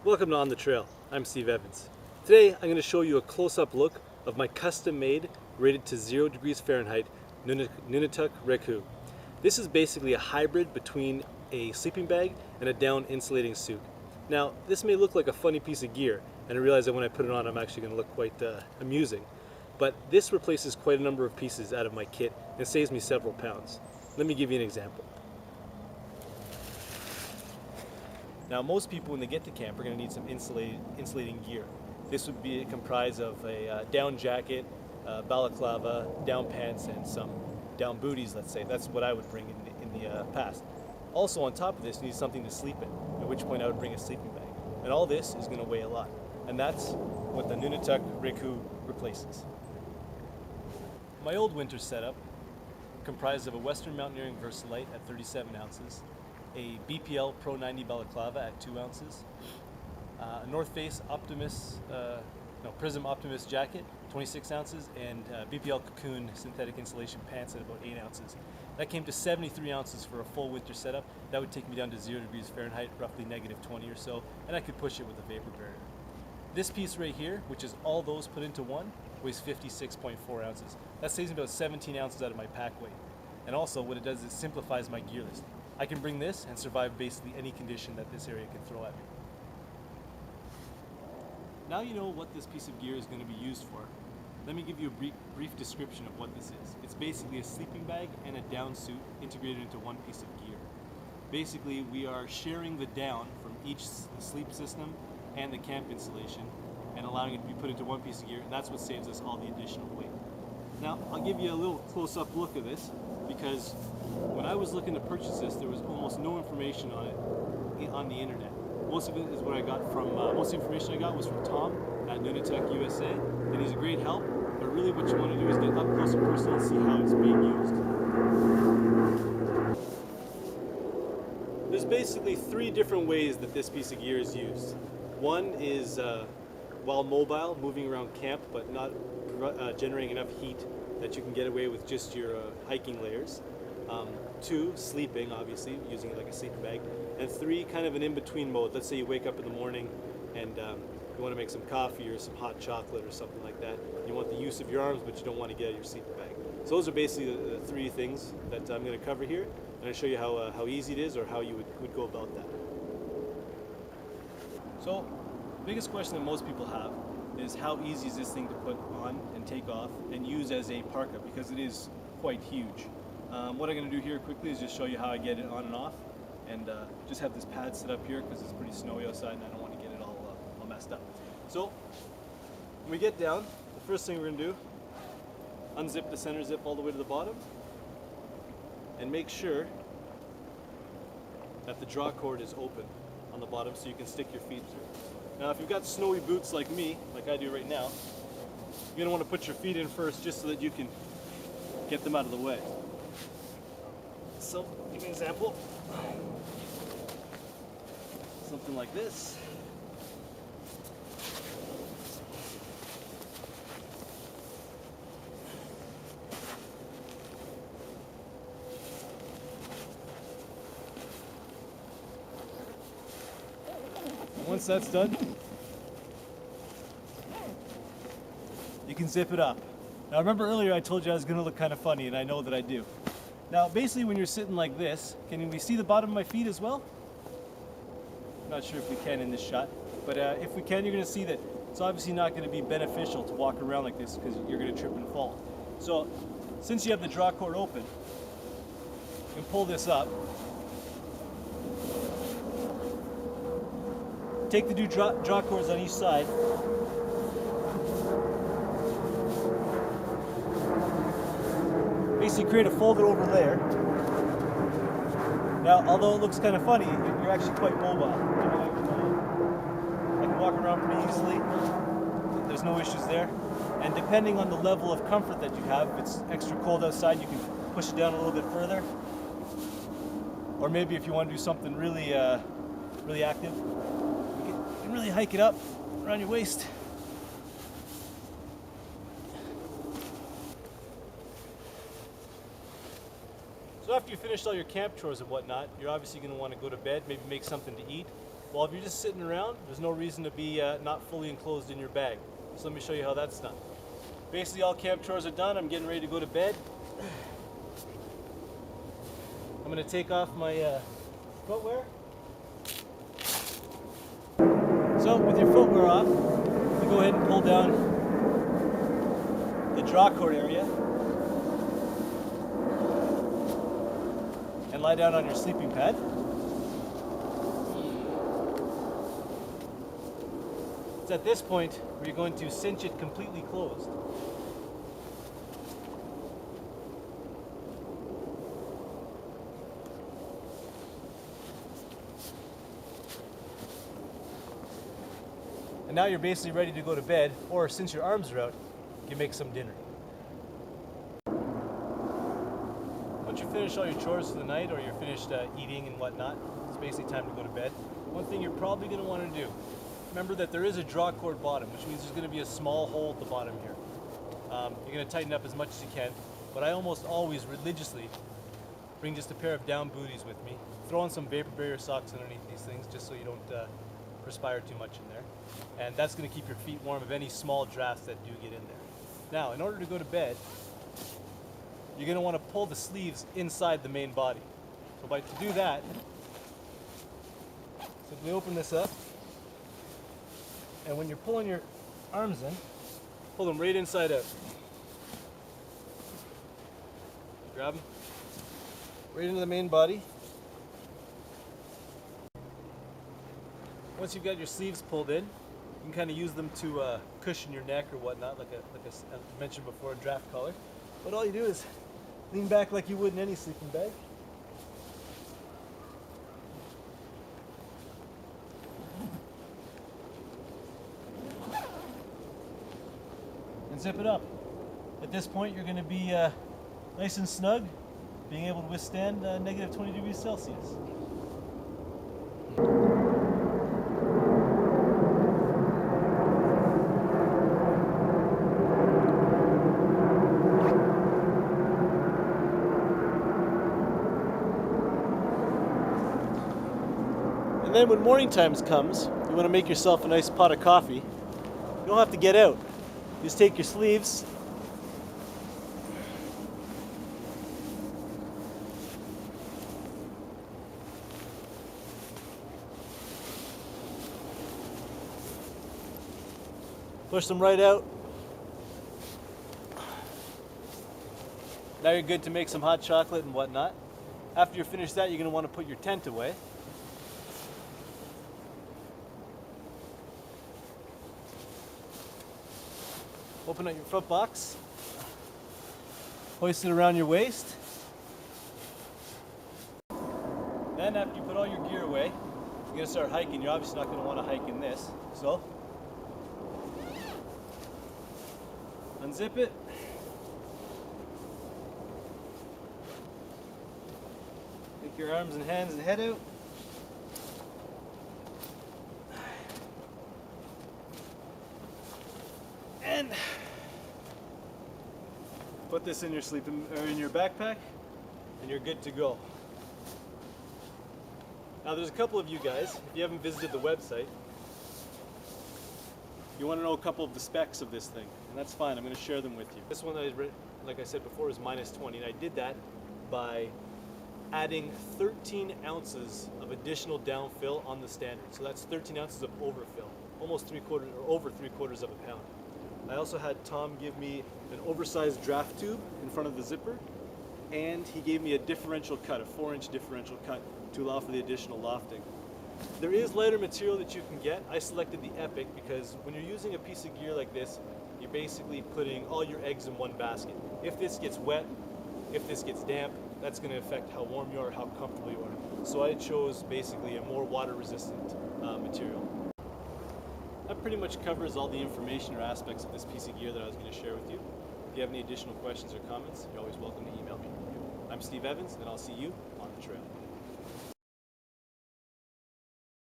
Welcome to On the Trail. I'm Steve Evans. Today I'm going to show you a close-up look of my custom-made, rated to 0 degrees Fahrenheit, Nunatak Raku. This is basically a hybrid between a sleeping bag and a down insulating suit. Now, this may look like a funny piece of gear, and I realize that when I put it on I'm actually going to look quite amusing. But this replaces quite a number of pieces out of my kit and saves me several pounds. Let me give you an example. Now, most people when they get to camp are going to need some insulating gear. This would be comprised of a down jacket, balaclava, down pants, and some down booties, let's say. That's what I would bring in the past. Also, on top of this, you need something to sleep in, at which point I would bring a sleeping bag. And all this is going to weigh a lot. And that's what the Nunatak Raku replaces. My old winter setup comprised of a Western Mountaineering Ultralight at 37 ounces, a BPL Pro 90 balaclava at 2 ounces, a North Face Prism Optimist jacket, 26 ounces, and BPL Cocoon synthetic insulation pants at about 8 ounces. That came to 73 ounces for a full winter setup. That would take me down to 0 degrees Fahrenheit, roughly -20 or so, and I could push it with a vapor barrier. This piece right here, which is all those put into one, weighs 56.4 ounces. That saves me about 17 ounces out of my pack weight. And also what it does is it simplifies my gear list. I can bring this and survive basically any condition that this area can throw at me. Now you know what this piece of gear is going to be used for. Let me give you a brief description of what this is. It's basically a sleeping bag and a down suit integrated into one piece of gear. Basically, we are sharing the down from each sleep system and the camp insulation and allowing it to be put into one piece of gear, and that's what saves us all the additional weight. Now, I'll give you a little close-up look of this because when I was looking to purchase this, there was almost no information on it on the internet. Most of it is what I got from, most of the information I got was from Tom at Nunatak USA, and he's a great help, but really what you want to do is get up close and personal and see how it's being used. There's basically 3 different ways that this piece of gear is used. One is while mobile, moving around camp, but not generating enough heat that you can get away with just your hiking layers. 2, sleeping, obviously, using it like a sleeping bag. And 3, kind of an in-between mode. Let's say you wake up in the morning and you want to make some coffee or some hot chocolate or something like that. You want the use of your arms, but you don't want to get out of your sleeping bag. So those are basically the 3 things that I'm going to cover here. And I'll show you how easy it is or how you would go about that. So, the biggest question that most people have is how easy is this thing to put on and take off and use as a parka, because it is quite huge. What I'm going to do here quickly is just show you how I get it on and off, and just have this pad set up here because it's pretty snowy outside and I don't want to get it all messed up. So when we get down, the first thing we're going to do, unzip the center zip all the way to the bottom and make sure that the draw cord is open on the bottom so you can stick your feet through. Now if you've got snowy boots like me, like I do right now, you're going to want to put your feet in first just so that you can get them out of the way. So, give me an example. Something like this. Once that's done, you can zip it up. Now remember earlier I told you I was going to look kind of funny, and I know that I do. Now basically when you're sitting like this, can we see the bottom of my feet as well? I'm not sure if we can in this shot, but if we can, you're going to see that it's obviously not going to be beneficial to walk around like this because you're going to trip and fall. So since you have the draw cord open, you can pull this up. Take the two draw cords on each side. Basically create a fold over there. Now, although it looks kind of funny, you're actually quite mobile. I can walk around pretty easily. There's no issues there. And depending on the level of comfort that you have, if it's extra cold outside, you can push it down a little bit further. Or maybe if you want to do something really, really active, you can really hike it up around your waist. So after you finished all your camp chores and whatnot, you're obviously going to want to go to bed, maybe make something to eat. Well, if you're just sitting around, there's no reason to be not fully enclosed in your bag. So let me show you how that's done. Basically, all camp chores are done. I'm getting ready to go to bed. I'm going to take off my footwear. So with your footwear off, you go ahead and pull down the draw cord area and lie down on your sleeping pad. It's at this point where you're going to cinch it completely closed. And now you're basically ready to go to bed, or since your arms are out, you can make some dinner. Once you finish all your chores for the night, or you're finished eating and whatnot, it's basically time to go to bed. One thing you're probably going to want to do, remember that there is a draw cord bottom, which means there's going to be a small hole at the bottom here. You're going to tighten up as much as you can, but I almost always religiously bring just a pair of down booties with me. Throw on some vapor barrier socks underneath these things just so you don't perspire too much in there. And that's going to keep your feet warm of any small drafts that do get in there. Now, in order to go to bed, you're going to want to pull the sleeves inside the main body. So to do that, simply open this up, and when you're pulling your arms in, pull them right inside out. Grab them right into the main body. Once you've got your sleeves pulled in, you can kind of use them to cushion your neck or whatnot, like I mentioned before, a draft collar. But all you do is lean back like you would in any sleeping bag. And zip it up. At this point, you're going to be nice and snug, being able to withstand negative 20 degrees Celsius. And then when morning times comes, you want to make yourself a nice pot of coffee. You don't have to get out. You just take your sleeves, push them right out. Now you're good to make some hot chocolate and whatnot. After you're finished that, you're going to want to put your tent away. Open up your foot box, hoist it around your waist. Then after you put all your gear away, you're going to start hiking. You're obviously not going to want to hike in this. So, unzip it. Take your arms and hands and head out. And put this in your in your backpack, and you're good to go. Now, there's a couple of you guys, if you haven't visited the website, you want to know a couple of the specs of this thing, and that's fine. I'm going to share them with you. This one, like I said before, is -20, and I did that by adding 13 ounces of additional downfill on the standard. So that's 13 ounces of overfill, almost over 3/4 of a pound. I also had Tom give me an oversized draft tube in front of the zipper, and he gave me a differential cut, a 4-inch differential cut, to allow for the additional lofting. There is lighter material that you can get. I selected the Epic because when you're using a piece of gear like this, you're basically putting all your eggs in one basket. If this gets wet, if this gets damp, that's going to affect how warm you are, how comfortable you are. So I chose basically a more water-resistant material. That pretty much covers all the information or aspects of this piece of gear that I was going to share with you. If you have any additional questions or comments, you're always welcome to email me. I'm Steve Evans, and I'll see you on the trail.